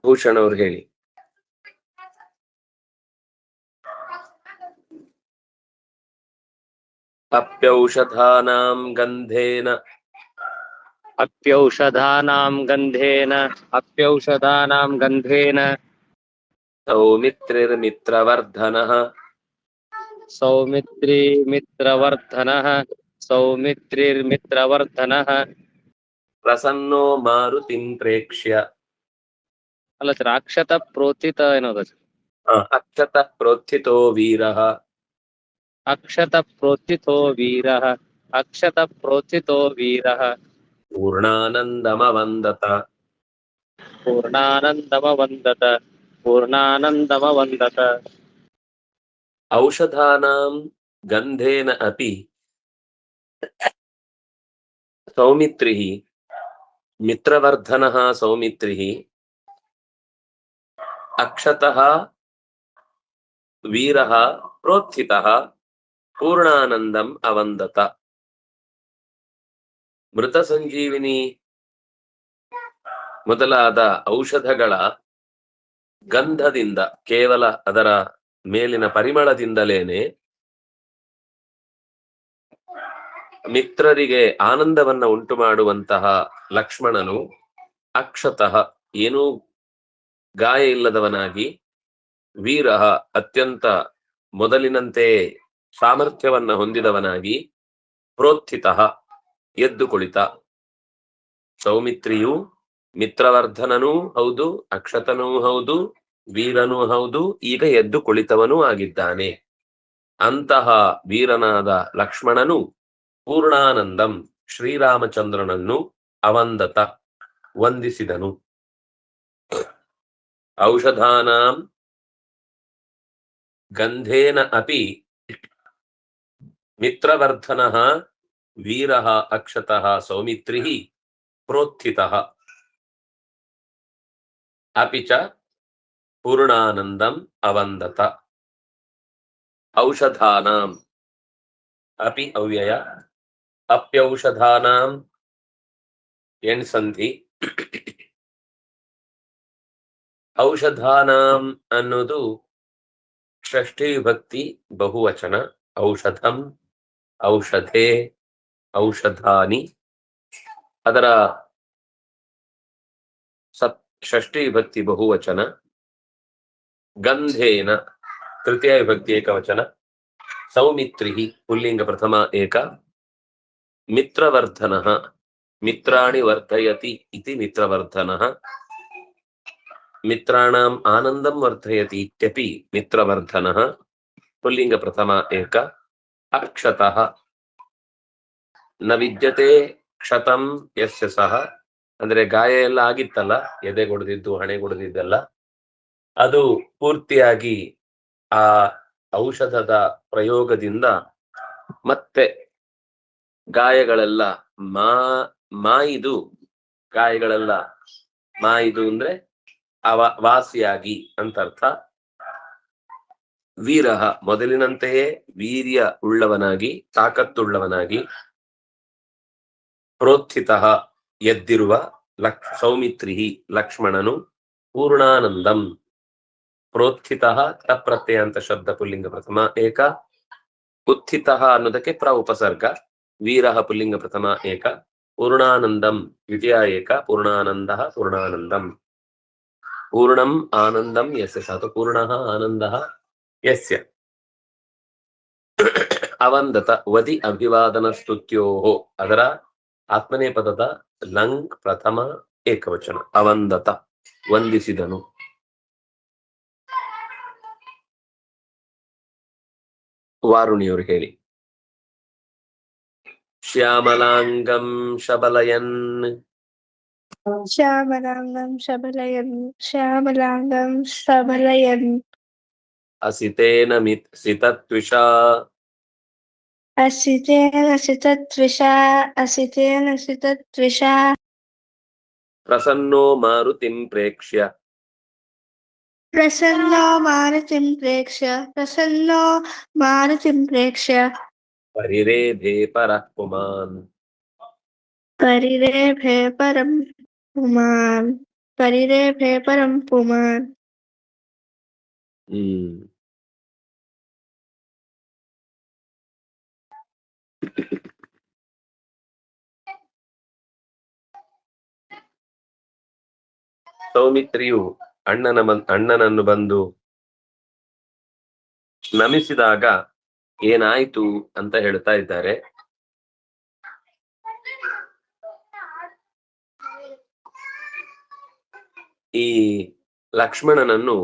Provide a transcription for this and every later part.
ಭೂಷಣ್ ಅವ್ರು ಹೇಳಿ. ಅಪ್ಯೌಷಧಾನಾಂ ಗಂಧೇನ ಸೌಮಿತ್ರಿರ್ಮಿತ್ರವರ್ಧನಃ ಪ್ರಸನ್ನೋ ಮಾರುತಿಂ ಪ್ರೇಕ್ಷ್ಯ ಅಲ್ಲ ಸರ್, ಅಕ್ಷತ ಪ್ರೋತ್ಥಿತ ಏನೋದ ಸರ್. ಅಕ್ಷತ ಪ್ರೋತ್ಥಿತೋ ವೀರಃ ಪೂರ್ಣಾನಂದಮವಂದತ ಔಷಧಾನಾಂ ಗಂಧೇನ ಅಪಿ ಸೌಮಿತ್ರಿಃ ಮಿತ್ರವರ್ಧನಃ ಸೌಮಿತ್ರಿಃ ಅಕ್ಷತಃ ವೀರಃ ಪ್ರೋತ್ಥಿತಃ ಪೂರ್ಣಾನಂದಂ ಅವಂದತ. ಮೃತ ಸಂಜೀವಿನಿ ಮೊದಲಾದ ಔಷಧಗಳ ಗಂಧದಿಂದ, ಕೇವಲ ಅದರ ಮೇಲಿನ ಪರಿಮಳದಿಂದಲೇನೆ ಮಿತ್ರರಿಗೆ ಆನಂದವನ್ನ ಉಂಟು ಮಾಡುವಂತಹ ಲಕ್ಷ್ಮಣನು ಅಕ್ಷತಃ ಏನೂ ಗಾಯ ಇಲ್ಲದವನಾಗಿ, ವೀರಃ ಅತ್ಯಂತ ಮೊದಲಿನಂತೆ ಸಾಮರ್ಥ್ಯವನ್ನ ಹೊಂದಿದವನಾಗಿ, ಪ್ರೋತ್ಥಿತಃ ಎದ್ದು ಕುಳಿತ. ಸೌಮಿತ್ರಿಯು ಮಿತ್ರವರ್ಧನನೂ ಹೌದು, ಅಕ್ಷತನೂ ಹೌದು, ವೀರನೂ ಹೌದು, ಈಗ ಎದ್ದು ಕುಳಿತವನೂ ಆಗಿದ್ದಾನೆ. ಅಂತಹ ವೀರನಾದ ಲಕ್ಷ್ಮಣನು ಪೂರ್ಣಾನಂದಂ ಶ್ರೀರಾಮಚಂದ್ರನನ್ನು ಅವಂದತ ವಂದಿಸಿದನು. ಔಷಧಾನಾಂ ಗಂಧೇನ ಅಪಿ ಮಿತ್ರವರ್ಧನಃ ವೀರಃ ಅಕ್ಷತಃ ಸೌಮಿತ್ರಿಃ ಪ್ರೋತ್ಥಿತಃ ಅಪಿ ಚ ಪೂರ್ಣಾನಂದಂ ಅವಂದತ. ಔಷಧಾನಾಂ ಅಪಿ ಅವ್ಯಯ, ಅಪ್ಯೌಷಧಾನಾಂ ಎಣ್ಸಂಧಿ. ಔಷಧಾನಾಂ ಅನ್ನೋದು ಷಷ್ಠಿ ವಿಭಕ್ತಿ ಬಹುವಚನ. ಔಷಧಂ, ಔಷಧೆ, ಔಷಧಾನಿ. ಅದರ ಷಷ್ಠಿ ವಿಭಕ್ತಿ ಬಹುವಚನ. ಗಂಧೇನ ತೃತೀಯ ವಿಭಕ್ತಿ ಏಕವಚನ. ಸೌಮಿತ್ರಿಃ ಪುಲ್ಲಿಂಗ ಪ್ರಥಮ ಏಕ. ಮಿತ್ರವರ್ಧನಃ ಮಿತ್ರಾಣಿ ವರ್ಧಯತಿ ಇತಿ ಮಿತ್ರವರ್ಧನಃ. ಮಿತ್ರಾಣಾಂ ಆನಂದಂ ವರ್ಧಯತಿ ಇತ್ಯಪಿ ಮಿತ್ರವರ್ಧನಃ ಪುಲ್ಲಿಂಗ ಪ್ರಥಮ ಏಕ. ಅಕ್ಷತಃ ನ ವಿದ್ಯತೆ ಕ್ಷತಂ ಯಸ್ಯ ಸಹ, ಅಂದ್ರೆ ಗಾಯ ಎಲ್ಲ ಆಗಿತ್ತಲ್ಲ, ಎದೆಗೊಡೆದಿದ್ದು ಹಣೆಗೊಡೆದಿದ್ದೆಲ್ಲ, ಅದು ಪೂರ್ತಿಯಾಗಿ ಆ ಔಷಧದ ಪ್ರಯೋಗದಿಂದ ಮತ್ತೆ ಗಾಯಗಳೆಲ್ಲ ಮಾಯಿದು, ಗಾಯಗಳೆಲ್ಲ ಮಾಯಿದು ಅಂದ್ರೆ ವಾಸಿಯಾಗಿ ಅಂತರ್ಥ. ವೀರಃ ಮೊದಲಿನಂತೆಯೇ ವೀರ್ಯ ಉಳ್ಳವನಾಗಿ, ತಾಕತ್ತುಳ್ಳವನಾಗಿ, ಪ್ರೋತ್ಥಿತಃ ಎದ್ದಿರುವ ಸೌಮಿತ್ರಿಃ ಲಕ್ಷ್ಮಣನು, ಪೂರ್ಣಾನಂದಂ ಪ್ರೋತ್ಥಿತಃ ತಪ್ರತ್ಯಯ ಅಂತ ಶಬ್ದ ಪುಲ್ಲಿಂಗ ಪ್ರಥಮ ಏಕ. ಉತ್ಥಿತಃ ಅನ್ನೋದಕ್ಕೆ ಪ್ರ ಉಪಸರ್ಗ. ವೀರಃ ಪುಲ್ಲಿಂಗ ಪ್ರಥಮ ಏಕ. ಪೂರ್ಣಾನಂದಂ ದ್ವಿತೀಯ ಏಕ. ಪೂರ್ಣಾನಂದಃ ಪೂರ್ಣಾನಂದಂ. ಪೂರ್ಣಂ ಆನಂದಂ ಯಸ್ಯ ಸಾತು ಪೂರ್ಣಃ ಆನಂದಃ ಯಸ್ಯ. ಅವಂದತ ವದಿ ಅಭಿವಾದನ ಸ್ತುತ್ಯೋಃ ಅದರ ಆತ್ಮನೇ ಪದದ ಲಂಗ್ ಪ್ರಥಮ ಏಕವಚನ. ಅವಂದತ ವಂದಿಸಿದನು. ವಾರುಣಿಯವರು ಹೇಳಿ. ಶ್ಯಾಮಲಾಂಗಂ ಶಬಲಯನ್ ಅಸಿತೇನ ಸಿತತ್ವಿಷಾ ಪ್ರಸನ್ನೋ ಮಾರುತಿಂ ಪ್ರೇಕ್ಷ್ಯ ಪರಿರೇಭೆ ಪರಃ ಪುಮಾನ್. परिरेभे परं पुमान् परिरेभे परं पुमान् ಸೌಮಿತ್ರಿಯು ಅಣ್ಣನನ್ನು ಬಂದು ನಮಿಸಿದಾಗ ಏನಾಯ್ತು ಅಂತ ಹೇಳ್ತಾ ಇದ್ದಾರೆ. ಈ ಲಕ್ಷ್ಮಣನನ್ನು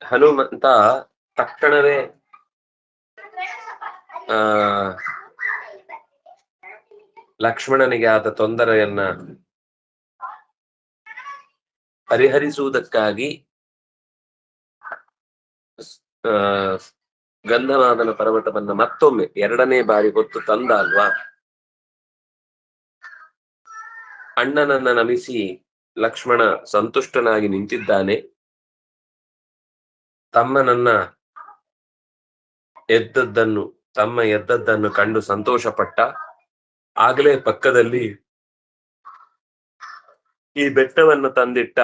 ಹನುಮಂತ ತಕ್ಷಣವೇ ಲಕ್ಷ್ಮಣನಿಗೆ ಆದ ತೊಂದರೆಯನ್ನ ಪರಿಹರಿಸುವುದಕ್ಕಾಗಿ ಗಂಧಮಾದನ ಪರ್ವತವನ್ನ ಮತ್ತೊಮ್ಮೆ ಎರಡನೇ ಬಾರಿ ಹೊತ್ತು ತಂದ ಅಲ್ವಾ. ಅಣ್ಣನನ್ನ ನಮಿಸಿ ಲಕ್ಷ್ಮಣ ಸಂತುಷ್ಟನಾಗಿ ನಿಂತಿದ್ದಾನೆ. ತಮ್ಮ ಎದ್ದದ್ದನ್ನು ಕಂಡು ಸಂತೋಷಪಟ್ಟ. ಆಗಲೇ ಪಕ್ಕದಲ್ಲಿ ಈ ಬೆಟ್ಟವನ್ನು ತಂದಿಟ್ಟ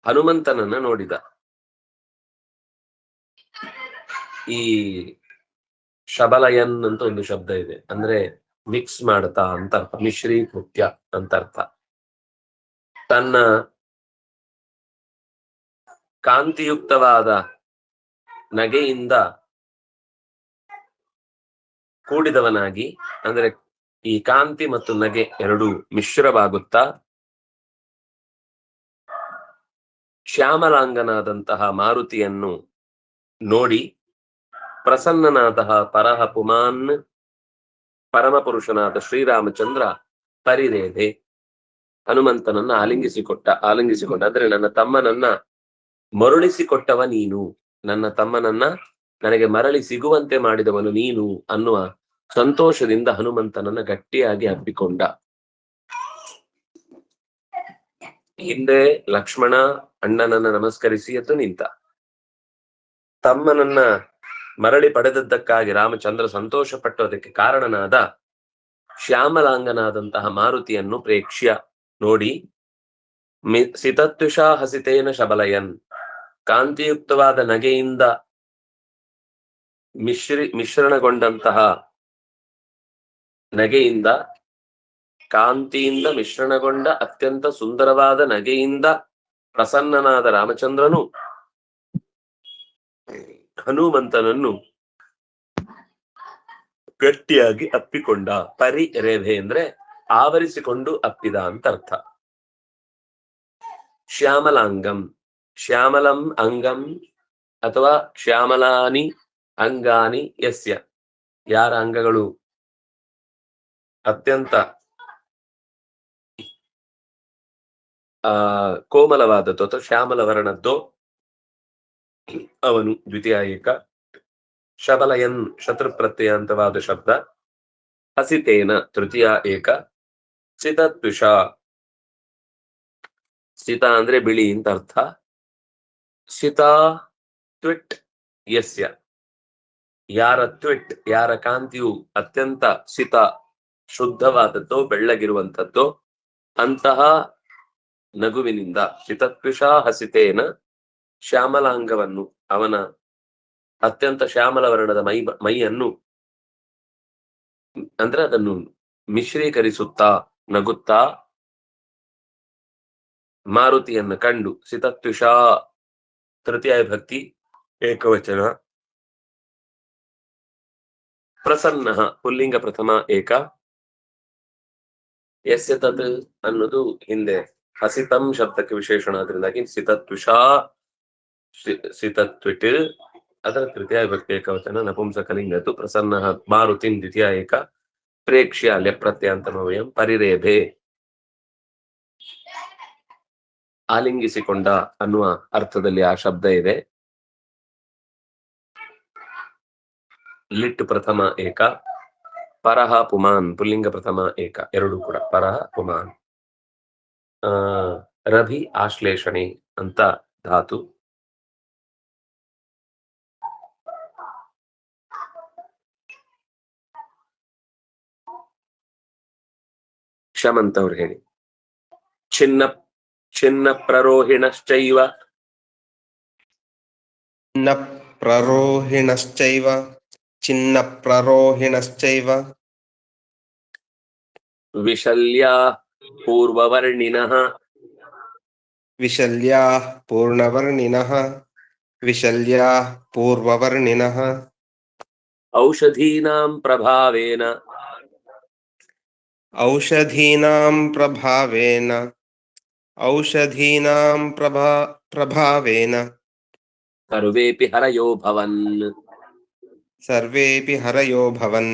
ಹನುಮಂತನನ್ನ ನೋಡಿದ. ಈ ಶಬಲಯನ್ ಅಂತ ಒಂದು ಶಬ್ದ ಇದೆ, ಅಂದ್ರೆ ಮಿಕ್ಸ್ ಮಾಡ್ತಾ ಅಂತ ಅರ್ಥ, ಮಿಶ್ರೀಕೃತ್ಯ ಅಂತ ಅರ್ಥ. ತನ್ನ ಕಾಂತಿಯುಕ್ತವಾದ ನಗೆಯಿಂದ ಕೂಡಿದವನಾಗಿ, ಅಂದ್ರೆ ಈ ಕಾಂತಿ ಮತ್ತು ನಗೆ ಎರಡು ಮಿಶ್ರವಾಗುತ್ತಾ ಶ್ಯಾಮಲಾಂಗನಾದಂತಹ ಮಾರುತಿಯನ್ನು ನೋಡಿ ಪ್ರಸನ್ನನಾದ ಪರಹ ಪುಮಾನ್ ಪರಮಪುರುಷನಾದ ಶ್ರೀರಾಮಚಂದ್ರ ಪರಿರೇಧೆ ಹನುಮಂತನನ್ನ ಆಲಿಂಗಿಸಿಕೊಂಡ. ಅಂದ್ರೆ ನನ್ನ ತಮ್ಮನನ್ನ ಮರುಳಿಸಿಕೊಟ್ಟವ ನೀನು, ನನ್ನ ತಮ್ಮನನ್ನ ನನಗೆ ಮರಳಿ ಸಿಗುವಂತೆ ಮಾಡಿದವನು ನೀನು ಅನ್ನುವ ಸಂತೋಷದಿಂದ ಹನುಮಂತನನ್ನ ಗಟ್ಟಿಯಾಗಿ ಅಪ್ಪಿಕೊಂಡ. ಹಿಂದೆ ಲಕ್ಷ್ಮಣ ಅಣ್ಣನನ್ನ ನಮಸ್ಕರಿಸಿ ಎದ್ದು ನಿಂತ. ತಮ್ಮನನ್ನ ಮರಳಿ ಪಡೆದದ್ದಕ್ಕಾಗಿ ರಾಮಚಂದ್ರ ಸಂತೋಷ ಪಟ್ಟು ಅದಕ್ಕೆ ಕಾರಣನಾದ ಶ್ಯಾಮಲಾಂಗನಾದಂತಹ ಮಾರುತಿಯನ್ನು ಪ್ರೇಕ್ಷ್ಯ ನೋಡಿ ಸಿತತ್ವಿಷಾ ಹಸಿತೇನ ಶಬಲಯನ್, ಕಾಂತಿಯುಕ್ತವಾದ ನಗೆಯಿಂದ ಮಿಶ್ರಣಗೊಂಡಂತಹ ನಗೆಯಿಂದ, ಕಾಂತಿಯಿಂದ ಮಿಶ್ರಣಗೊಂಡ ಅತ್ಯಂತ ಸುಂದರವಾದ ನಗೆಯಿಂದ ಪ್ರಸನ್ನನಾದ ರಾಮಚಂದ್ರನು ಹನುಮಂತನನ್ನು ಗಟ್ಟಿಯಾಗಿ ಅಪ್ಪಿಕೊಂಡ. ಪರಿರೇಭೆ ಅಂದ್ರೆ ಆವರಿಸಿಕೊಂಡು ಅಪ್ಪಿದ ಅಂತ ಅರ್ಥ. ಶ್ಯಾಮಲಾಂಗಂ, ಶ್ಯಾಮಲಂ ಅಂಗಂ ಅಥವಾ ಶ್ಯಾಮಲಾನಿ ಅಂಗಾನಿ ಯಸ್ಯ, ಯಾರ ಅಂಗಗಳು ಅತ್ಯಂತ ಕೋಮಲವಾದದ್ದು ಅಥವಾ ಶ್ಯಾಮಲ ವರ್ಣದ್ದೋ ಅವನು ದ್ವಿತೀಯ ಏಕ. ಶಬಲಯನ್ ಶತ್ರು ಪ್ರತ್ಯಯಾಂತವಾದ ಶಬ್ದ. ಹಸಿತೇನ ತೃತೀಯ ಏಕ. ಸಿತತ್ವಿಷ, ಸಿತ ಅಂದ್ರೆ ಬಿಳಿ ಅಂತ ಅರ್ಥ. ಸಿತಾ ತ್ವಿಟ್ ಯಸ್ಯ, ಯಾರ ತ್ವಿಟ್, ಯಾರ ಕಾಂತಿಯು ಅತ್ಯಂತ ಸಿತ ಶುದ್ಧವಾದದ್ದು ಬೆಳ್ಳಗಿರುವಂಥದ್ದು ಅಂತಹ ನಗುವಿನಿಂದ, ಸಿತತ್ವಿಷ ಹಸಿತೇನ, ಶ್ಯಾಮಲಾಂಗವನ್ನು ಅವನ ಅತ್ಯಂತ ಶ್ಯಾಮಲ ವರ್ಣದ ಮೈಯನ್ನು ಅಂದ್ರೆ ಅದನ್ನು ಮಿಶ್ರೀಕರಿಸುತ್ತಾ ನಗುತ್ತಾ ಮಾರುತಿಯನ್ನು ಕಂಡು. ಸಿತತ್ವಿಷ ತೃತೀಯ ಭಕ್ತಿ ಏಕವಚನ. ಪ್ರಸನ್ನ ಪುಲ್ಲಿಂಗ ಪ್ರಥಮ ಏಕ. ಯಸ್ಯ ತತ್ ಅನ್ನೋದು ಹಿಂದೆ ಹಸಿತಂ ಶಬ್ದಕ್ಕೆ ವಿಶೇಷಣ, ಅದರಿಂದಾಗಿ ಸಿತತ್ವಿಷಾ ಸಿತತ್ವಿಟ್ ಅದರ ತೃತೀಯ ವಿಭಕ್ತಿ ಏಕವಚನ. ನಪುಂಸಕಲಿಂಗತು ಪ್ರಸನ್ನ ಮಾರುತಿಂ ದ್ವಿತೀಯ ಏಕ. ಪ್ರೇಕ್ಷ್ಯ ಲ್ಯಪ್ರತ್ಯಂತಮವಯಂ ಪರಿರೇಭೆ. ಆಲಿಂಗಿಸಿಕೊಂಡ ಅನ್ನುವ ಅರ್ಥದಲ್ಲಿ ಆ ಶಬ್ದ ಇದೆ. ಲಿಟ್ ಪ್ರಥಮ ಏಕ, ಪರಹ ಪುಮಾನ್ ಪುಲ್ಲಿಂಗ ಪ್ರಥಮ ಏಕ, ಎರಡು ಕೂಡ ಪರಹ ಪುಮಾನ್. ರಭಿ ಆಶ್ಲೇಷಣೆ ಅಂತ ಧಾತು. ಕ್ಷಮಂತವ್ರು ಹೇಳಿ. ಚಿನ್ನ ಚಿನ್ನ ಪ್ರರೋಹಿಣಶ್ಚೈವ, ನ ಪ್ರರೋಹಿಣಶ್ಚೈವ, ಚಿನ್ನ ಪ್ರರೋಹಿಣಶ್ಚೈವ, ವಿಶಲ್ಯಾ ಪೂರ್ವವರ್ಣಿನಃ, ವಿಶಲ್ಯಾಃ ಪೂರ್ಣವರ್ಣಿನಃ, ವಿಶಲ್ಯಾಃ ಪೂರ್ವವರ್ಣಿನಃ, ಔಷಧೀನಾಂ ಪ್ರಭಾವೇನ, ಔಷಧೀನಾಂ ಪ್ರಭಾವೇನ, ಔಷಧೀನಾಂ ಪ್ರಭಾವೇನ, ಸರ್ವೇಪಿ ಹರಯೋ ಭವನ್. ಸರ್ವೇಪಿ ಹರಯೋ ಭವನ್,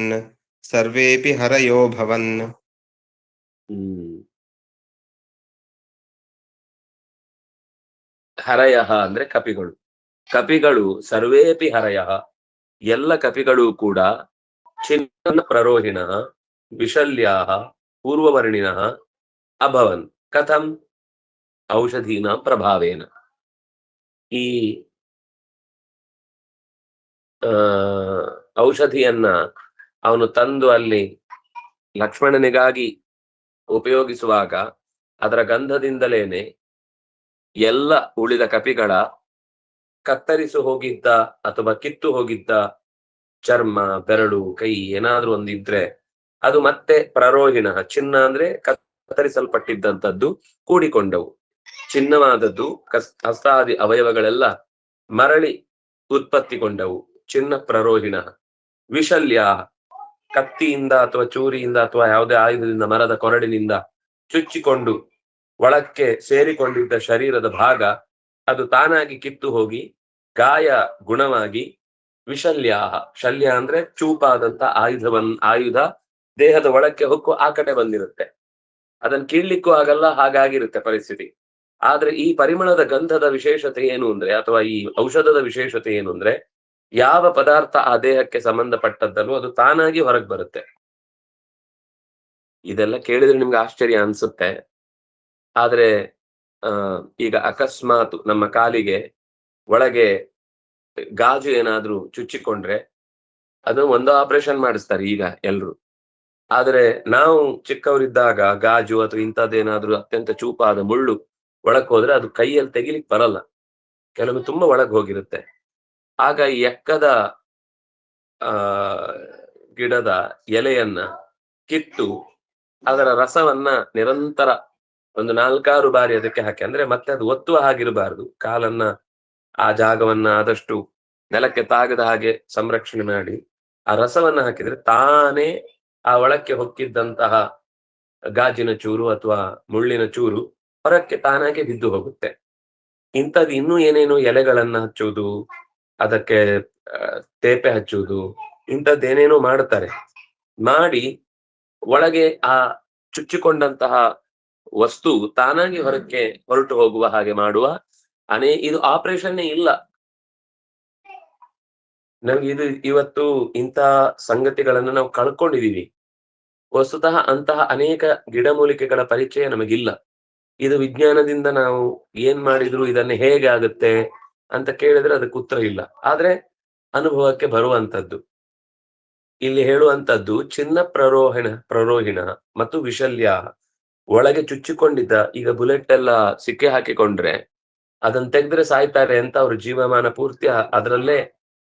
ಸರ್ವೇಪಿ ಹರಯೋ ಭವನ್. ಹರಯಃ ಅಂದ್ರೆ ಕಪಿಗಳು. ಕಪಿಗಳು ಸರ್ವೇಪಿ ಹರಯಃ, ಎಲ್ಲ ಕಪಿಗಳು ಕೂಡ ಚಿನ್ನ ಪ್ರರೋಹಿಣ ವಿಶಲ್ಯಾಃ ಪೂರ್ವವರ್ಣಿನಃ ಅಭವನ್. ಕಥಂ? ಔಷಧೀನ ಪ್ರಭಾವೇನ. ಈ ಔಷಧಿಯನ್ನ ಅವನು ತಂದು ಅಲ್ಲಿ ಲಕ್ಷ್ಮಣನಿಗಾಗಿ ಉಪಯೋಗಿಸುವಾಗ ಅದರ ಗಂಧದಿಂದಲೇನೆ ಎಲ್ಲ ಉಳಿದ ಕಪಿಗಳ ಕತ್ತರಿಸಿ ಹೋಗಿದ್ದ ಅಥವಾ ಕಿತ್ತು ಹೋಗಿದ್ದ ಚರ್ಮ, ಬೆರಳು, ಕೈ ಏನಾದ್ರೂ ಒಂದಿದ್ರೆ ಅದು ಮತ್ತೆ ಪ್ರರೋಹಿಣ, ಚಿನ್ನ ಅಂದ್ರೆ ಕತ್ತರಿಸಲ್ಪಟ್ಟಿದ್ದಂಥದ್ದು ಕೂಡಿಕೊಂಡವು. ಚಿನ್ನವಾದದ್ದು ಹಸ್ತಾದಿ ಅವಯವಗಳೆಲ್ಲ ಮರಳಿ ಉತ್ಪತ್ತಿಗೊಂಡವು. ಚಿನ್ನ ಪ್ರರೋಹಿಣ. ವಿಶಲ್ಯ, ಕತ್ತಿಯಿಂದ ಅಥವಾ ಚೂರಿಯಿಂದ ಅಥವಾ ಯಾವುದೇ ಆಯುಧದಿಂದ, ಮರದ ಕೊರಡಿನಿಂದ ಚುಚ್ಚಿಕೊಂಡು ಒಳಕ್ಕೆ ಸೇರಿಕೊಂಡಿದ್ದ ಶರೀರದ ಭಾಗ ಅದು ತಾನಾಗಿ ಕಿತ್ತು ಹೋಗಿ ಗಾಯ ಗುಣವಾಗಿ ವಿಶಲ್ಯ. ಶಲ್ಯ ಅಂದ್ರೆ ಚೂಪಾದಂತ ಆಯುಧ ದೇಹದ ಒಳಕ್ಕೆ ಹೊಕ್ಕು ಆ ಕಡೆ ಬಂದಿರುತ್ತೆ. ಅದನ್ನ ಕೀಳ್ಲಿಕ್ಕೂ ಆಗಲ್ಲ, ಹಾಗಾಗಿರುತ್ತೆ ಪರಿಸ್ಥಿತಿ. ಆದ್ರೆ ಈ ಪರಿಮಳದ ಗಂಧದ ವಿಶೇಷತೆ ಏನು ಅಂದ್ರೆ, ಅಥವಾ ಈ ಔಷಧದ ವಿಶೇಷತೆ ಏನು ಅಂದ್ರೆ, ಯಾವ ಪದಾರ್ಥ ಆ ದೇಹಕ್ಕೆ ಸಂಬಂಧಪಟ್ಟದ್ದನ್ನು ಅದು ತಾನಾಗಿ ಹೊರಗೆ ಬರುತ್ತೆ. ಇದೆಲ್ಲ ಕೇಳಿದ್ರೆ ನಿಮ್ಗೆ ಆಶ್ಚರ್ಯ ಅನ್ಸುತ್ತೆ. ಆದ್ರೆ ಈಗ ಅಕಸ್ಮಾತ್ ನಮ್ಮ ಕಾಲಿಗೆ ಒಳಗೆ ಗಾಜು ಏನಾದ್ರೂ ಚುಚ್ಚಿಕೊಂಡ್ರೆ ಅದು ಒಂದು ಆಪರೇಷನ್ ಮಾಡಿಸ್ತಾರೆ ಈಗ ಎಲ್ರು. ಆದ್ರೆ ನಾವು ಚಿಕ್ಕವರಿದ್ದಾಗ ಗಾಜು ಅಥವಾ ಇಂಥದ್ದೇನಾದ್ರೂ ಅತ್ಯಂತ ಚೂಪಾದ ಮುಳ್ಳು ಒಳಕ್ ಹೋದ್ರೆ ಅದು ಕೈಯಲ್ಲಿ ತೆಗಿಲಿಕ್ ಬರಲ್ಲ, ಕೆಲವೊಮ್ಮೆ ತುಂಬಾ ಒಳಗ್ ಹೋಗಿರುತ್ತೆ. ಆಗ ಈ ಎಕ್ಕದ ಗಿಡದ ಎಲೆಯನ್ನ ಕಿತ್ತು ಅದರ ರಸವನ್ನ ನಿರಂತರ ಒಂದು 4-6 ಬಾರಿ ಅದಕ್ಕೆ ಹಾಕಿ, ಅಂದ್ರೆ ಮತ್ತೆ ಅದು ಒತ್ತುವ ಹಾಗಿರಬಾರ್ದು, ಕಾಲನ್ನ ಆ ಜಾಗವನ್ನ ಆದಷ್ಟು ನೆಲಕ್ಕೆ ತಾಗದ ಹಾಗೆ ಸಂರಕ್ಷಣೆ ಮಾಡಿ ಆ ರಸವನ್ನ ಹಾಕಿದ್ರೆ ತಾನೇ ಆ ಒಳಕ್ಕೆ ಹೊಕ್ಕಿದ್ದಂತಹ ಗಾಜಿನ ಚೂರು ಅಥವಾ ಮುಳ್ಳಿನ ಚೂರು ಹೊರಕ್ಕೆ ತಾನಾಗೆ ಬಿದ್ದು ಹೋಗುತ್ತೆ. ಇಂಥದ್ದು ಇನ್ನೂ ಏನೇನು ಎಲೆಗಳನ್ನ ಹಚ್ಚುವುದು, ಅದಕ್ಕೆ ತೇಪೆ ಹಚ್ಚುವುದು, ಇಂಥದ್ದೇನೇನೋ ಮಾಡ್ತಾರೆ. ಮಾಡಿ ಒಳಗೆ ಆ ಚುಚ್ಚಿಕೊಂಡಂತಹ ವಸ್ತು ತಾನಾಗಿ ಹೊರಕ್ಕೆ ಹೊರಟು ಹೋಗುವ ಹಾಗೆ ಮಾಡುವ ಇದು ಆಪರೇಷನ್ನೇ ಇಲ್ಲ. ನಮ್ಗೆ ಇದು ಇವತ್ತು ಇಂಥ ಸಂಗತಿಗಳನ್ನು ನಾವು ಕಳ್ಕೊಂಡಿದೀವಿ. ವಸ್ತುತಃ ಅಂತಹ ಅನೇಕ ಗಿಡಮೂಲಿಕೆಗಳ ಪರಿಚಯ ನಮಗಿಲ್ಲ. ಇದು ವಿಜ್ಞಾನದಿಂದ ನಾವು ಏನ್ ಮಾಡಿದ್ರು ಇದನ್ನ ಹೇಗೆ ಆಗುತ್ತೆ ಅಂತ ಕೇಳಿದ್ರೆ ಅದಕ್ಕೆ ಉತ್ತರ ಇಲ್ಲ. ಆದ್ರೆ ಅನುಭವಕ್ಕೆ ಬರುವಂತದ್ದು ಇಲ್ಲಿ ಹೇಳುವಂತದ್ದು ಚಿನ್ನ ಪ್ರರೋಹಿಣ ಮತ್ತು ವಿಶಲ್ಯ. ಒಳಗೆ ಚುಚ್ಚಿಕೊಂಡಿದ್ದ, ಈಗ ಬುಲೆಟ್ ಎಲ್ಲ ಸಿಕ್ಕಿ ಹಾಕಿಕೊಂಡ್ರೆ ಅದನ್ನ ತೆಗೆದ್ರೆ ಸಾಯ್ತಾರೆ ಅಂತ ಅವ್ರ ಜೀವಮಾನ ಪೂರ್ತಿ ಅದರಲ್ಲೇ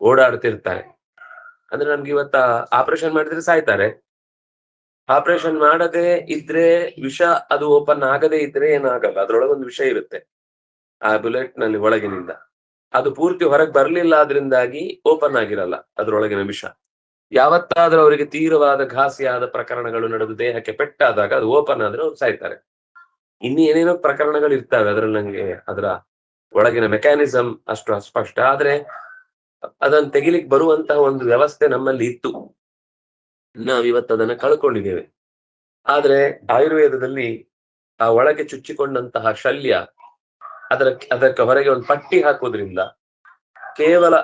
ಓಡಾಡ್ತಿರ್ತಾರೆ. ಅಂದ್ರೆ ನಮ್ಗೆ ಇವತ್ತ ಆಪರೇಷನ್ ಮಾಡಿದ್ರೆ ಸಾಯ್ತಾರೆ. ಆಪರೇಷನ್ ಮಾಡದೆ ಇದ್ರೆ ವಿಷ ಅದು ಓಪನ್ ಆಗದೆ ಇದ್ರೆ ಏನಾಗಲ್ಲ, ಅದ್ರೊಳಗೊಂದು ವಿಷ ಇರುತ್ತೆ ಆ ಬುಲೆಟ್ ನಲ್ಲಿ ಒಳಗಿನಿಂದ. ಅದು ಪೂರ್ತಿ ಹೊರಗೆ ಬರ್ಲಿಲ್ಲ, ಅದರಿಂದಾಗಿ ಓಪನ್ ಆಗಿರಲ್ಲ ಅದ್ರೊಳಗಿನ ವಿಷ. ಯಾವತ್ತಾದ್ರೂ ಅವರಿಗೆ ತೀವ್ರವಾದ ಘಾಸಿಯಾದ ಪ್ರಕರಣಗಳು ನಡೆದು ದೇಹಕ್ಕೆ ಪೆಟ್ಟಾದಾಗ ಅದು ಓಪನ್ ಆದ್ರೆ ಅವ್ರು ಸಾಯ್ತಾರೆ. ಏನೇನೋ ಪ್ರಕರಣಗಳು ಇರ್ತವೆ, ಅದ್ರಲ್ಲಿ ನಂಗೆ ಅದರ ಒಳಗಿನ ಮೆಕ್ಯಾನಿಸಮ್ ಅಷ್ಟು ಅಸ್ಪಷ್ಟ. ಆದ್ರೆ ಅದನ್ನ ತೆಗಿಲಿಕ್ಕೆ ಬರುವಂತಹ ಒಂದು ವ್ಯವಸ್ಥೆ ನಮ್ಮಲ್ಲಿ ಇತ್ತು, ನಾವಿವತ್ತು ಅದನ್ನ ಕಳ್ಕೊಂಡಿದ್ದೇವೆ. ಆದ್ರೆ ಆಯುರ್ವೇದದಲ್ಲಿ ಆ ಒಳಗೆ ಚುಚ್ಚಿಕೊಂಡಂತಹ ಶಲ್ಯ ಅದಕ್ಕೆ ಹೊರಗೆ ಒಂದು ಪಟ್ಟಿ ಹಾಕೋದ್ರಿಂದ, ಕೇವಲ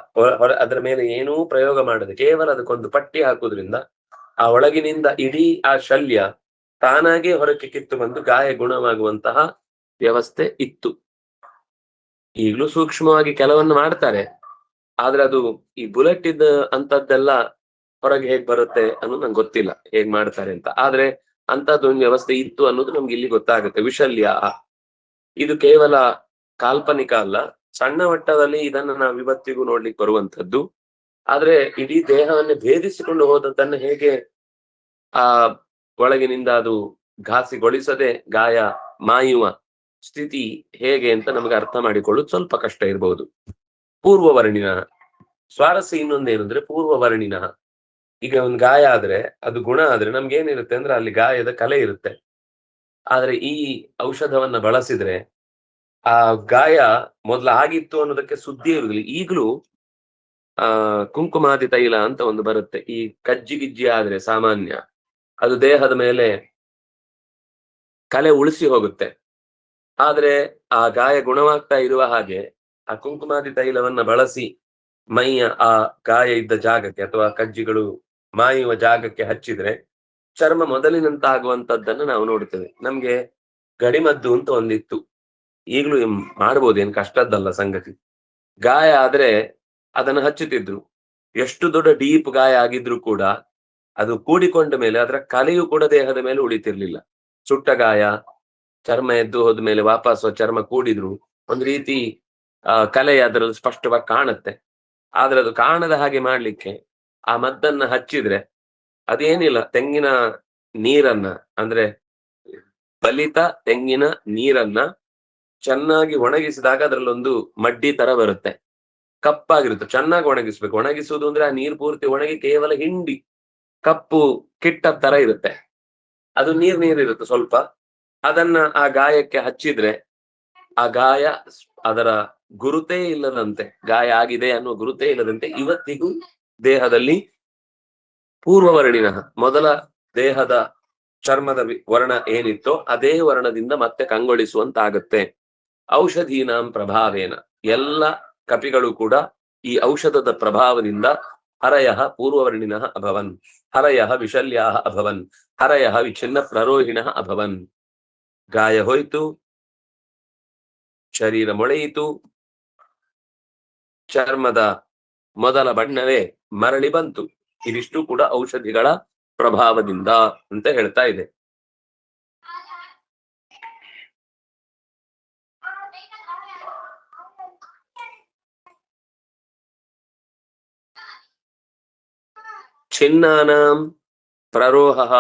ಅದರ ಮೇಲೆ ಏನೂ ಪ್ರಯೋಗ ಮಾಡದೆ ಕೇವಲ ಅದಕ್ಕೊಂದು ಪಟ್ಟಿ ಹಾಕೋದ್ರಿಂದ ಆ ಒಳಗಿನಿಂದ ಇಡೀ ಆ ಶಲ್ಯ ತಾನಾಗೆ ಹೊರಕ್ಕೆ ಕಿತ್ತು ಬಂದು ಗಾಯ ಗುಣವಾಗುವಂತಹ ವ್ಯವಸ್ಥೆ ಇತ್ತು. ಈಗಲೂ ಸೂಕ್ಷ್ಮವಾಗಿ ಕೆಲವನ್ನು ಮಾಡ್ತಾರೆ, ಆದ್ರೆ ಅದು ಈ ಬುಲೆಟ್ ಇದ್ದ ಅಂತದ್ದೆಲ್ಲ ಹೊರಗೆ ಹೇಗ್ ಬರುತ್ತೆ ಅನ್ನೋದು ನಂಗೆ ಗೊತ್ತಿಲ್ಲ ಹೇಗ್ ಮಾಡ್ತಾರೆ ಅಂತ. ಆದ್ರೆ ಅಂತದ್ದೊಂದು ವ್ಯವಸ್ಥೆ ಇತ್ತು ಅನ್ನೋದು ನಮ್ಗೆ ಇಲ್ಲಿ ಗೊತ್ತಾಗುತ್ತೆ. ವಿಶಲ್ಯ ಇದು ಕೇವಲ ಕಾಲ್ಪನಿಕ ಅಲ್ಲ, ಸಣ್ಣ ಮಟ್ಟದಲ್ಲಿ ಇದನ್ನ ನಾವು ಇವತ್ತಿಗೂ ನೋಡ್ಲಿಕ್ಕೆ ಬರುವಂತದ್ದು. ಆದ್ರೆ ಇಡೀ ದೇಹವನ್ನೇ ಭೇದಿಸಿಕೊಂಡು ಹೋದದ್ದನ್ನು ಹೇಗೆ ಆ ಒಳಗಿನಿಂದ ಅದು ಘಾಸಿಗೊಳಿಸದೆ ಗಾಯ ಮಾಯುವ ಸ್ಥಿತಿ ಹೇಗೆ ಅಂತ ನಮಗೆ ಅರ್ಥ ಮಾಡಿಕೊಳ್ಳೋದು ಸ್ವಲ್ಪ ಕಷ್ಟ ಇರಬಹುದು. ಪೂರ್ವವರ್ಣಿನ ಸ್ವಾರಸ್ಯ ಇನ್ನೊಂದೇನಂದ್ರೆ ಪೂರ್ವವರ್ಣಿನ. ಈಗ ಒಂದು ಗಾಯ ಆದ್ರೆ ಅದು ಗುಣ ಆದ್ರೆ ನಮ್ಗೆ ಏನಿರುತ್ತೆ ಅಂದ್ರೆ ಅಲ್ಲಿ ಗಾಯದ ಕಲೆ ಇರುತ್ತೆ. ಆದ್ರೆ ಈ ಔಷಧವನ್ನ ಬಳಸಿದ್ರೆ ಆ ಗಾಯ ಮೊದ್ಲು ಆಗಿತ್ತು ಅನ್ನೋದಕ್ಕೆ ಸುದ್ದಿ ಇರುವುದಿಲ್ಲ. ಈಗಲೂ ಕುಂಕುಮಾದಿ ತೈಲ ಅಂತ ಒಂದು ಬರುತ್ತೆ. ಈ ಕಜ್ಜಿ ಗಿಜ್ಜಿ ಆದ್ರೆ ಸಾಮಾನ್ಯ ಅದು ದೇಹದ ಮೇಲೆ ಕಲೆ ಉಳಿಸಿ ಹೋಗುತ್ತೆ. ಆದ್ರೆ ಆ ಗಾಯ ಗುಣವಾಗ್ತಾ ಇರುವ ಹಾಗೆ ಆ ಕುಂಕುಮಾದಿ ತೈಲವನ್ನ ಬಳಸಿ ಮೈಯ ಆ ಗಾಯ ಇದ್ದ ಜಾಗಕ್ಕೆ ಅಥವಾ ಕಜ್ಜಿಗಳು ಮಾಯುವ ಜಾಗಕ್ಕೆ ಹಚ್ಚಿದ್ರೆ ಚರ್ಮ ಮೊದಲಿನಂತಾಗುವಂತದ್ದನ್ನು ನಾವು ನೋಡ್ತೇವೆ. ನಮ್ಗೆ ಗಡಿಮದ್ದು ಅಂತ ಒಂದಿತ್ತು, ಈಗಲೂ ಮಾಡ್ಬೋದು, ಏನ್ ಕಷ್ಟದ್ದಲ್ಲ ಸಂಗತಿ. ಗಾಯ ಆದ್ರೆ ಅದನ್ನು ಹಚ್ಚುತ್ತಿದ್ರು. ಎಷ್ಟು ದೊಡ್ಡ ಡೀಪ್ ಗಾಯ ಆಗಿದ್ರು ಕೂಡ ಅದು ಕೂಡಿಕೊಂಡ ಮೇಲೆ ಅದರ ಕಲೆಯು ಕೂಡ ದೇಹದ ಮೇಲೆ ಉಳಿತಿರ್ಲಿಲ್ಲ. ಸುಟ್ಟ ಗಾಯ ಚರ್ಮ ಎದ್ದು ಹೋದ್ಮೇಲೆ ವಾಪಸ್ ಚರ್ಮ ಕೂಡಿದ್ರು ಒಂದ್ ರೀತಿ ಕಲೆ ಅದರಲ್ಲಿ ಸ್ಪಷ್ಟವಾಗಿ ಕಾಣುತ್ತೆ. ಆದ್ರೆ ಅದು ಕಾಣದ ಹಾಗೆ ಮಾಡ್ಲಿಕ್ಕೆ ಆ ಮದ್ದನ್ನ ಹಚ್ಚಿದ್ರೆ ಅದೇನಿಲ್ಲ, ತೆಂಗಿನ ನೀರನ್ನ ಅಂದ್ರೆ ಬಲಿತ ತೆಂಗಿನ ನೀರನ್ನ ಚೆನ್ನಾಗಿ ಒಣಗಿಸಿದಾಗ ಅದ್ರಲ್ಲೊಂದು ಮಡ್ಡಿ ತರ ಬರುತ್ತೆ, ಕಪ್ಪಾಗಿರುತ್ತೆ. ಚೆನ್ನಾಗಿ ಒಣಗಿಸ್ಬೇಕು. ಒಣಗಿಸುವುದು ಅಂದ್ರೆ ಆ ನೀರು ಪೂರ್ತಿ ಒಣಗಿ ಕೇವಲ ಹಿಂಡಿ ಕಪ್ಪು ಕಿಟ್ಟ ತರ ಇರುತ್ತೆ. ಅದು ನೀರಿರುತ್ತೆ ಸ್ವಲ್ಪ. ಅದನ್ನ ಆ ಗಾಯಕ್ಕೆ ಹಚ್ಚಿದ್ರೆ ಆ ಗಾಯ ಅದರ ಗುರುತೇ ಇಲ್ಲದಂತೆ, ಗಾಯ ಆಗಿದೆ ಅನ್ನುವ ಗುರುತೇ ಇಲ್ಲದಂತೆ ಇವತ್ತಿಗೂ ದೇಹದಲ್ಲಿ ಪೂರ್ವವರ್ಣಿನ ಮೊದಲ ದೇಹದ ಚರ್ಮದ ವರ್ಣ ಏನಿತ್ತೋ ಅದೇ ವರ್ಣದಿಂದ ಮತ್ತೆ ಕಂಗೊಳಿಸುವಂತಾಗತ್ತೆ. ಔಷಧೀನಾಂ ಪ್ರಭಾವೇನ, ಎಲ್ಲ ಕಪಿಗಳು ಕೂಡ ಈ ಔಷಧದ ಪ್ರಭಾವದಿಂದ ಹರಯ ಪೂರ್ವವರ್ಣಿನ ಅಭವನ್, ಹರಯ ವಿಶಲ್ಯಾ ಅಭವನ್, ಹರಯ ವಿಚ್ಛಿನ್ನ ಪ್ರರೋಹಿಣ ಅಭವನ್. ಗಾಯ ಹೋಯ್ತು, ಶರೀರ ಮೊಳೆಯಿತು, ಚರ್ಮದ ಮೊದಲ ಬಣ್ಣವೇ ಮರಳಿ ಬಂತು. ಇದಿಷ್ಟು ಕೂಡ ಔಷಧಿಗಳ ಪ್ರಭಾವದಿಂದ ಅಂತ ಹೇಳ್ತಾ ಇದೆ. छिन्नानां प्ररोहः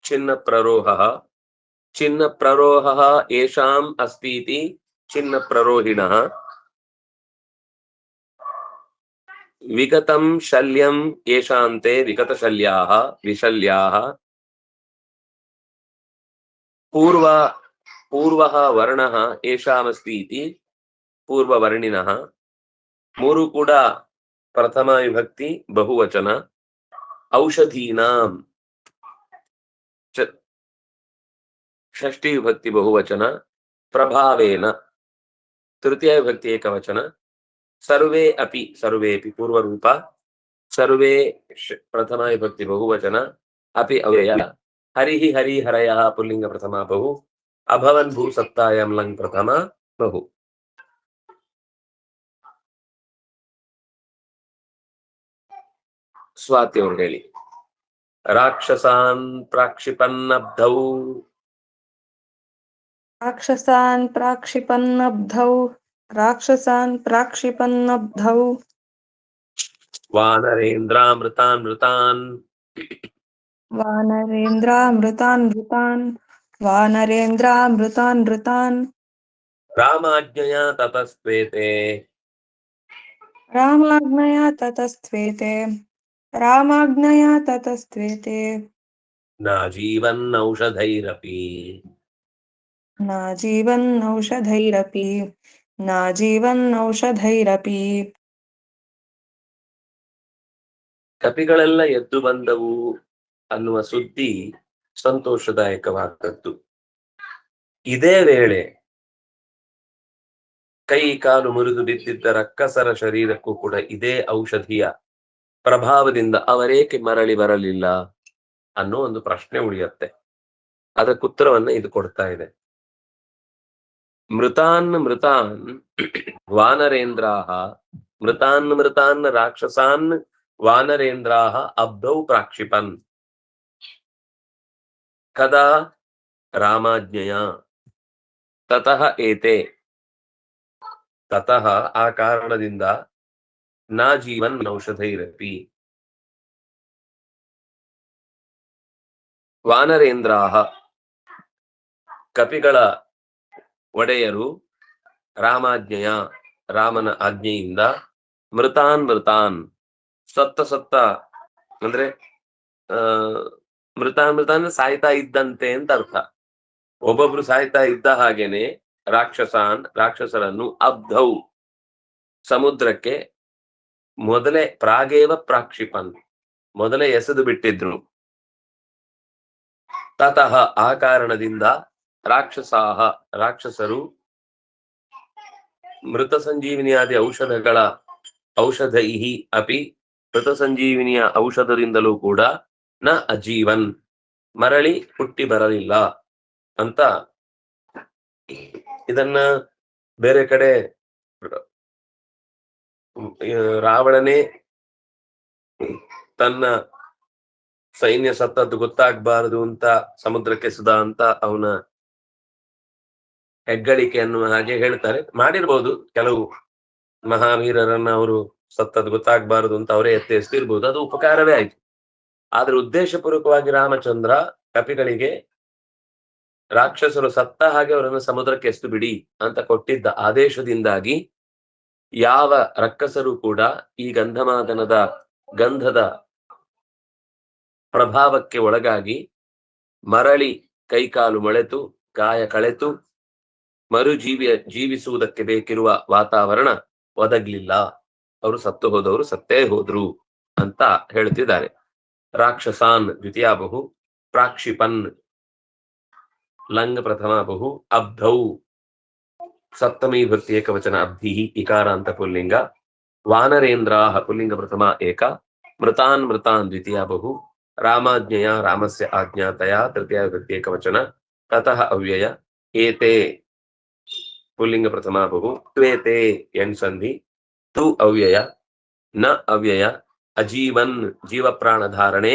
छिन्न प्ररोहः, छिन्न प्ररोहः येषाम् अस्तीति छिन्न प्ररोहिणः, विगतं शल्यं येषान्ते विगतशल्याः विशल्याः, पूर्वः वर्णः येषामस्तीति पूर्ववर्णिनः. ಮೂರು ಕೂಡ ಪ್ರಥಮ ವಿಭಕ್ತಿ ಬಹುವಚನ. ಔಷಧೀನಾಂ ಷಷ್ಠಿ ವಿಭಕ್ತಿ ಬಹುವಚನ. ಪ್ರಭಾವೇನ ತೃತೀಯ ವಿಭಕ್ತಿ ಏಕವಚನ. ಸರ್ವೇ ಅಪಿ ಸರ್ವೇಪಿ ಪೂರ್ವರೂಪ. ಸರ್ವೇ ಪ್ರಥಮ ವಿಭಕ್ತಿ ಬಹುವಚನ. ಅಪಿ ಅವ್ಯಯ. ಹರಿಃ ಹರಿ ಹರಯಃ ಪುಲ್ಲಿಂಗ ಪ್ರಥಮ ಬಹು. ಅಭವನ್ ಭೂ ಸಪ್ತಾಯಾಂ ಲಂಗ್ ಪ್ರಥಮ ಬಹು. ಸ್ವಾತಿ ಅವರು ಹೇಳಿ. ರಾಕ್ಷಸಾನ್ ಪ್ರಾಕ್ಷಿಪನ್ನಬ್ಧೌ, ರಾಕ್ಷಸಾನ್ ಪ್ರಾಕ್ಷಿಪನ್ನಬ್ಧೌ, ರಾಕ್ಷಸಾನ್ ಪ್ರಾಕ್ಷಿಪನ್ನಬ್ಧೌ, ವಾನರೇಂದ್ರಾಮೃತಾನ್ ವಾನರೇಂದ್ರಾಮೃತಾನ್ ವಾನರೇಂದ್ರಾಮೃತಾನ್ ರಾಮಾಜ್ಞಯಾ ತತಸ್ತ್ವೇತೆ, ರಾಮಾಜ್ಞಯಾ ತತಸ್ತ್ವೇತೆ, ರಾಮಾಜ್ಞಯಾ ತತಸ್ತ್ವೇತೆ, ನಾಜೀವನ್ನೌಷಧೈರಪಿ, ನಾಜೀವನ್ನೌಷಧೈರಪಿ, ನಾಜೀವನ್ನೌಷಧೈರಪಿ. ಕಪಿಗಳೆಲ್ಲ ಎದ್ದು ಬಂದವು ಅನ್ನುವ ಸುದ್ದಿ ಸಂತೋಷದಾಯಕವಾದದ್ದು. ಇದೇ ವೇಳೆ ಕೈ ಕಾಲು ಮುರಿದು ಬಿದ್ದಿದ್ದ ರಕ್ಕಸರ ಶರೀರಕ್ಕೂ ಕೂಡ ಇದೇ ಔಷಧಿಯ ಪ್ರಭಾವದಿಂದ ಅವರೇಕೆ ಮರಳಿ ಬರಲಿಲ್ಲ ಅನ್ನೋ ಒಂದು ಪ್ರಶ್ನೆ ಉಳಿಯುತ್ತೆ. ಅದಕ್ಕುತ್ತರವನ್ನ ಇದು ಕೊಡ್ತಾ ಇದೆ. ಮೃತಾನ್ ವಾನರೇಂದ್ರಾಹ ಮೃತಾನ್ ರಾಕ್ಷಸಾನ್ ವಾನರೇಂದ್ರಾಹ ಅಬ್ಧೌ ಪ್ರಾಕ್ಷಿಪನ್ ಕದಾ ರಾಮಾಜ್ಞೆಯ ತತಃ ಏತೆ ತತಃ ಆ ಕಾರಣದಿಂದ ನಾ ಜೀವನ್ ಔಷಧೈರಪಿ ವಾನರೇಂದ್ರಾಹ ಕಪಿಗಳ ಒಡೆಯರು ರಾಮಾಜ್ಞೆಯ ರಾಮನ ಆಜ್ಞೆಯಿಂದ ಮೃತಾನ್ ಸತ್ತ ಅಂದ್ರೆ ಮೃತಾನ್ ಸಾಯ್ತಾ ಇದ್ದಂತೆ ಅಂತ ಅರ್ಥ. ಒಬ್ಬೊಬ್ರು ಸಾಯ್ತಾ ಇದ್ದ ಹಾಗೇನೆ ರಾಕ್ಷಸರನ್ನು ಅಬ್ಧೌ ಸಮುದ್ರಕ್ಕೆ ಮೊದಲೇ ಪ್ರಾಗೇವ ಪ್ರಾಕ್ಷಿಪನ್ ಮೊದಲೇ ಎಸೆದು ಬಿಟ್ಟಿದ್ರು. ತತಃ ಆ ಕಾರಣದಿಂದ ರಾಕ್ಷಸರು ಮೃತ ಸಂಜೀವಿನಿಯಾದಿ ಔಷಧೈಹಿ ಅಪಿ ಮೃತ ಸಂಜೀವಿನಿಯ ಔಷಧದಿಂದಲೂ ಕೂಡ ನ ಅಜೀವನ್ ಮರಳಿ ಹುಟ್ಟಿ ಬರಲಿಲ್ಲ ಅಂತ. ಇದನ್ನ ಬೇರೆ ಕಡೆ ರಾವಣನೇ ತನ್ನ ಸೈನ್ಯ ಸತ್ತದ್ದು ಗೊತ್ತಾಗಬಾರದು ಅಂತ ಸಮುದ್ರಕ್ಕೆ ಸುಧಾ ಅಂತ ಅವನ ಹೆಗ್ಗಳಿಕೆ ಅನ್ನುವ ಹಾಗೆ ಹೇಳ್ತಾರೆ. ಮಾಡಿರ್ಬೋದು, ಕೆಲವು ಮಹಾವೀರರನ್ನ ಅವರು ಸತ್ತದ್ದು ಗೊತ್ತಾಗಬಾರದು ಅಂತ ಅವರೇ ಎತ್ತಿರ್ಬೋದು, ಅದು ಉಪಕಾರವೇ ಆಯ್ತು. ಆದ್ರೆ ಉದ್ದೇಶಪೂರ್ವಕವಾಗಿ ರಾಮಚಂದ್ರ ಕಪಿಗಳಿಗೆ ರಾಕ್ಷಸರು ಸತ್ತ ಹಾಗೆ ಅವರನ್ನು ಸಮುದ್ರಕ್ಕೆ ಎಸ್ತು ಬಿಡಿ ಅಂತ ಕೊಟ್ಟಿದ್ದ ಆದೇಶದಿಂದಾಗಿ ಯಾವ ರಕ್ಕಸರು ಕೂಡ ಈ ಗಂಧಮಾದನದ ಗಂಧದ ಪ್ರಭಾವಕ್ಕೆ ಒಳಗಾಗಿ ಮರಳಿ ಕೈಕಾಲು ಮೊಳೆತು ಗಾಯ ಕಳೆತು ಜೀವಿಸುವುದಕ್ಕೆ ಬೇಕಿರುವ ವಾತಾವರಣ ಒದಗ್ಲಿಲ್ಲ. ಅವರು ಸತ್ತು ಹೋದವರು ಸತ್ತೇ ಹೋದ್ರು ಅಂತ ಹೇಳ್ತಿದ್ದಾರೆ. ರಾಕ್ಷಸಾನ್ ದ್ವಿತೀಯ ಬಹು, ಪ್ರಾಕ್ಷಿಪನ್ ಲಂಗ್ ಪ್ರಥಮ ಬಹು, ಅಬ್ಧೌ ಸಪ್ತಮೀ ಭಕ್ತಿ ಏಕವಚನ ಅಬ್ಧಿ ಇಕಾರ ಅಂತ ಪುಲ್ಲಿಂಗ, ವಾನರೇಂದ್ರಾಹ ಪುಲ್ಲಿಂಗ ಪ್ರಥಮ ಏಕ, ಮೃತಾನ್ ದ್ವಿತೀಯ ಬಹು, ರಾಮಾಜ್ಞೆಯ ರಾಮಸ್ಯ ಆಜ್ಞಾತಯ ತೃತೀಯ ಭಕ್ತಿ ಏಕವಚನ, ತತಃ ಅವ್ಯಯ, ಏತೆ ಪುಲ್ಲಿಂಗ ಪ್ರಥಮ ಬಹು, ತ್ವೇತೆ ಎಣ್ ಸಂಧಿ, ತು ಅವ್ಯಯ, ನ ಅವ್ಯಯ, ಅಜೀವನ್ ಜೀವ ಪ್ರಾಣ ಧಾರಣೆ,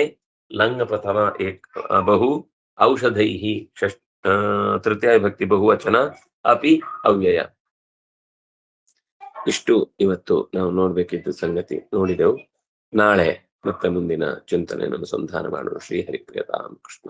ಲಂಗ ಪ್ರಥಮ ಬಹು, ಔಷಧೈಹಿ ತೃತೀಯ ಭಕ್ತಿ ಬಹುವಚನ, ಅಪಿ ಅವ್ಯಯ. ಇಷ್ಟು ಇವತ್ತು ನಾವು ನೋಡ್ಬೇಕಿದ್ದು ಸಂಗತಿ ನೋಡಿದೆವು. ನಾಳೆ ಮತ್ತೆ ಮುಂದಿನ ಚಿಂತನೆಯನ್ನು ಅನುಸಂಧಾನ ಮಾಡುವ. ಶ್ರೀ ಹರಿಪ್ರಿಯತಾಂ ಕೃಷ್ಣ.